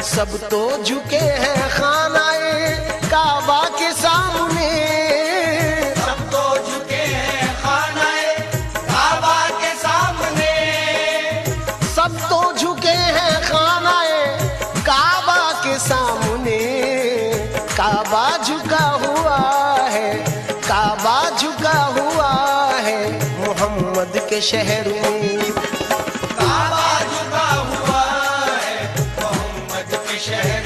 सब तो झुके हैं खानाए काबा के सामने। सब तो झुके हैं खानाए काबा के सामने। सब तो झुके हैं खानाए काबा के सामने। काबा झुका हुआ है, काबा झुका हुआ है मोहम्मद के शहर में। काबा झुका हुआ है मोहम्मद के शहर